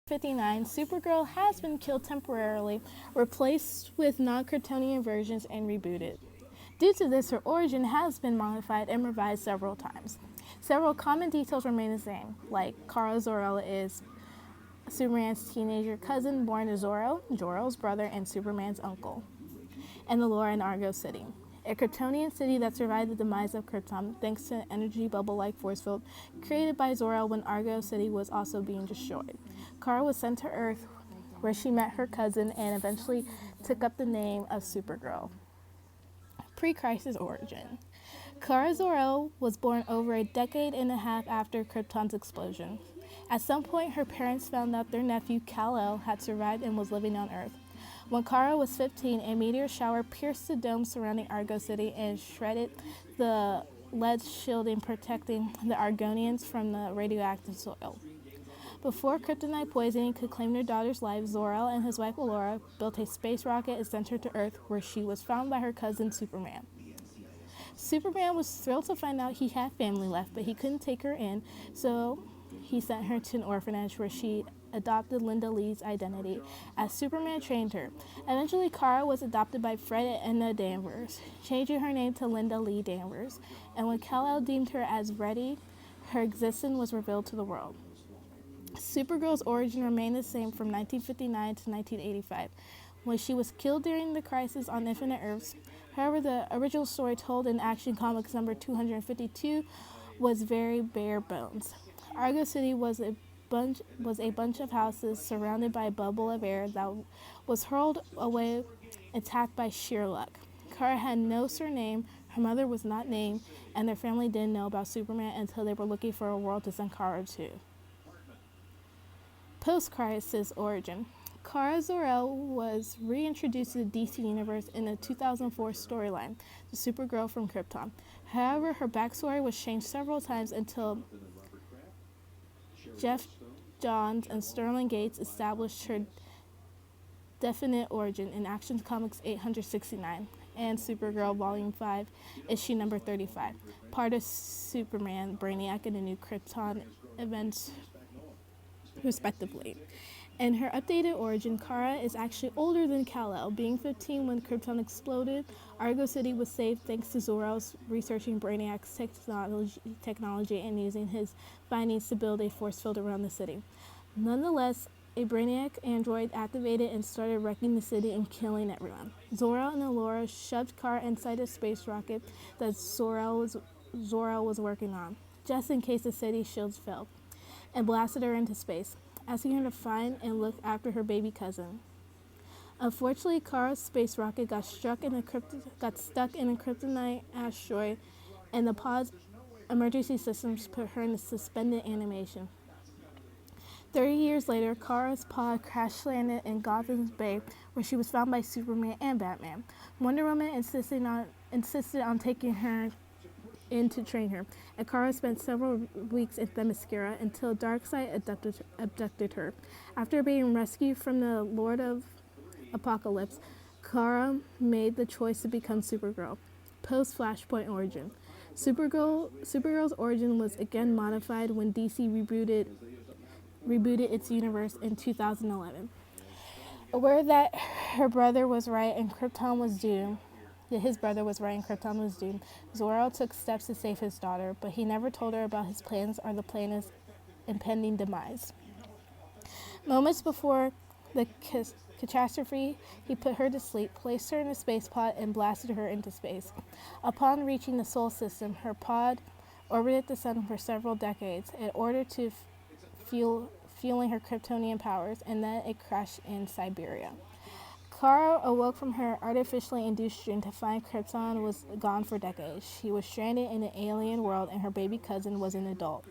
59, Supergirl has been killed temporarily, replaced with non-Kryptonian versions, and rebooted. Due to this, her origin has been modified and revised several times. Several common details remain the same, like Zor-el is Superman's teenager cousin born to Zor-el, Jor-El's brother, and Superman's uncle, and the lore in Argo City, a Kryptonian city that survived the demise of Krypton thanks to an energy bubble-like force field created by Zor-El when Argo City was also being destroyed. Kara was sent to Earth, where she met her cousin and eventually took up the name of Supergirl. Pre-crisis origin. Kara Zor-El was born over a decade and a half after Krypton's explosion. At some point, her parents found out their nephew Kal-El had survived and was living on Earth. When Kara was 15, a meteor shower pierced the dome surrounding Argo City and shredded the lead shielding protecting the Argonians from the radioactive soil. Before kryptonite poisoning could claim their daughter's life, Zor-El and his wife Allura built a space rocket and sent her to Earth, where she was found by her cousin Superman. Superman was thrilled to find out he had family left, but he couldn't take her in, so he sent her to an orphanage where she adopted Linda Lee's identity as Superman trained her. Eventually, Kara was adopted by Fred and Edna Danvers, changing her name to Linda Lee Danvers, and when Kal-El deemed her as ready, her existence was revealed to the world. Supergirl's origin remained the same from 1959 to 1985, when she was killed during the crisis on Infinite Earths. However, the original story told in Action Comics number 252 was very bare bones. Argo City was a bunch of houses surrounded by a bubble of air that was hurled away attacked by sheer luck. Kara had no surname, her mother was not named, and their family didn't know about Superman until they were looking for a world to send Kara to. Post-crisis origin. Kara Zor-El was reintroduced to the DC Universe in the 2004 storyline, The Supergirl from Krypton. However, her backstory was changed several times until Jeff Johns and Sterling Gates established her definite origin in Action Comics 869 and Supergirl Volume 5, issue number 35, part of Superman, Brainiac, and the New Krypton events, respectively. In her updated origin, Kara is actually older than Kal-El, being 15 when Krypton exploded. Argo City was saved thanks to Zor-El's researching Brainiac's technology and using his findings to build a force field around the city. Nonetheless, a Brainiac android activated and started wrecking the city and killing everyone. Zor-El and Allura shoved Kara inside a space rocket that Zor-El was working on, just in case the city's shields failed, and blasted her into space, asking her to find and look after her baby cousin. Unfortunately, Kara's space rocket got stuck in a kryptonite asteroid, and the pod's emergency systems put her in a suspended animation. 30 years later, Kara's pod crash-landed in Gotham's Bay, where she was found by Superman and Batman. Wonder Woman insisted on taking her in to train her, and Kara spent several weeks in Themyscira until Darkseid abducted her. After being rescued from the Lord of Apocalypse, Kara made the choice to become Supergirl. Post-Flashpoint origin. Supergirl's origin was again modified when DC rebooted its universe in 2011. Aware that his brother was right and Krypton was doomed, Zor-El took steps to save his daughter, but he never told her about his plans or the planet's impending demise. Moments before the catastrophe, he put her to sleep, placed her in a space pod, and blasted her into space. Upon reaching the Sol system, her pod orbited the sun for several decades in order to fueling her Kryptonian powers, and then it crashed in Siberia. Kara awoke from her artificially induced dream to find Krypton was gone for decades. She was stranded in an alien world, and her baby cousin was an adult.